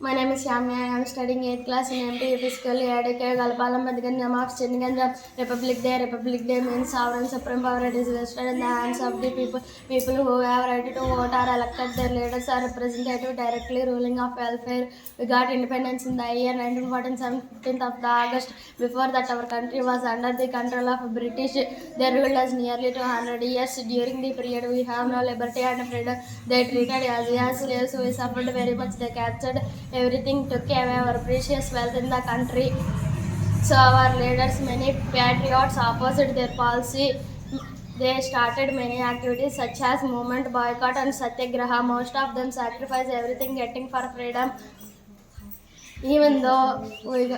My name is Shamya. I am studying 8th class in MT Physically Educated Galpalam Madhuganyam of Chiniganja. Republic Day. Republic Day means sovereign supreme power. It is vested in the hands of the people. People who have right to vote are elected. Their leaders are representative directly ruling of welfare. We got independence in the year 1947, 15th of the August. Before that, our country was under the control of British. They ruled us nearly 200 years. During the period, we have no liberty and freedom. They treated us as slaves. We suffered very much. They captured everything, took away our precious wealth in the country. So our leaders, many patriots opposed their policy. They started many activities such as movement, boycott and satyagraha. Most of them sacrificed everything getting for freedom. Even though we,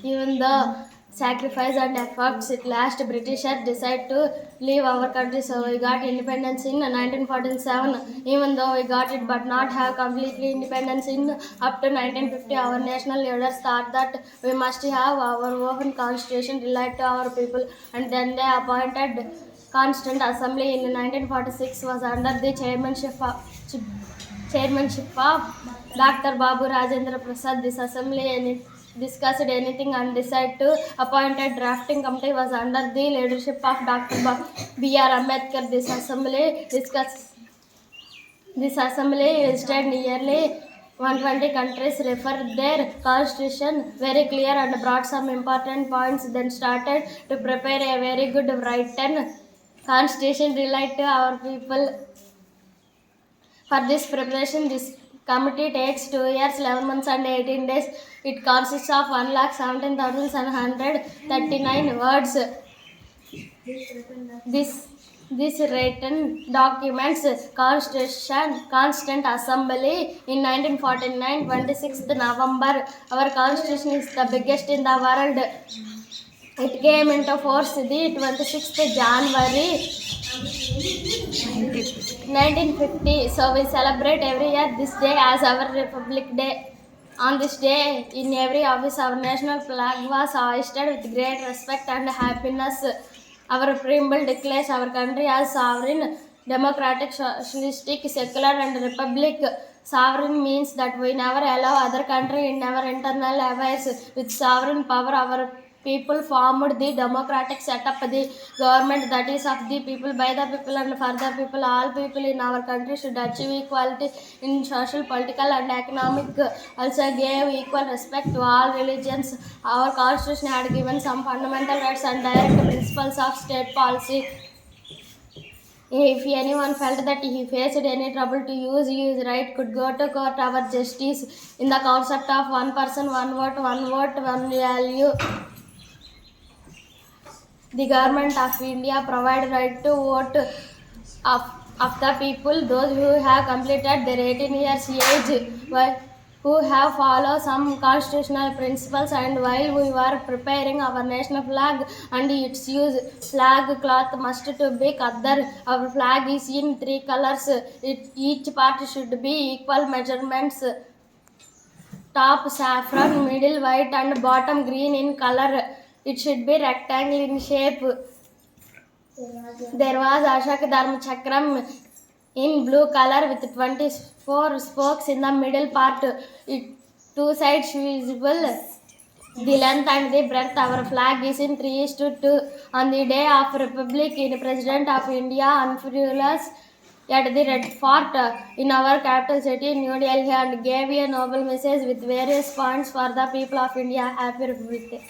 even though sacrifice and efforts at last Britishers decide to leave our country, so we got independence in 1947. Even though we got it but not have completely independence in up to 1950, our national leaders thought that we must have our own constitution relate to our people, and then they appointed Constant Assembly in 1946 was under the chairmanship of Dr. Babu Rajendra Prasad. This assembly discussed anything and decided to appoint a drafting committee was under the leadership of Dr. B.R. Ambedkar. This assembly listed nearly 120 countries, referred their constitution very clear and brought some important points, then started to prepare a very good written constitution relate to our people. For this preparation, this committee takes 2 years, 11 months and 18 days. It consists of 1,17,739 words. This written documents Constitution Constant Assembly in 1949, 26th November. Our constitution is the biggest in the world. It came into force the 26th January 1950. So we celebrate every year this day as our Republic Day. On this day, in every office, our national flag was hoisted with great respect and happiness. Our preamble declares our country as sovereign, democratic, socialistic, secular, and republic. Sovereign means that we never allow other country in our internal affairs. With sovereign power, our people formed the democratic setup, the government that is of the people, by the people, and for the people. All people in our country should achieve equality in social, political, and economic. Also gave equal respect to all religions. Our constitution had given some fundamental rights and direct principles of state policy. If anyone felt that he faced any trouble to use his right, could go to court. Our justice in the concept of one person, one vote, one value. The government of India provide right to vote of the people, those who have completed their 18 years age, who have followed some constitutional principles. And while we were preparing our national flag and its use, flag cloth must to be color. Our flag is in 3 colors. Each part should be equal measurements. Top saffron, middle white, and bottom green in color. It should be rectangle in shape. There was Ashok Dharma Chakram in blue color with 24 spokes in the middle part. Two sides visible. The length and the breadth. Our flag is in 3:2. On the day of Republic, the President of India unfurls at the Red Fort in our capital city, New Delhi, and gave a noble message with various points for the people of India. Happy Republic Day.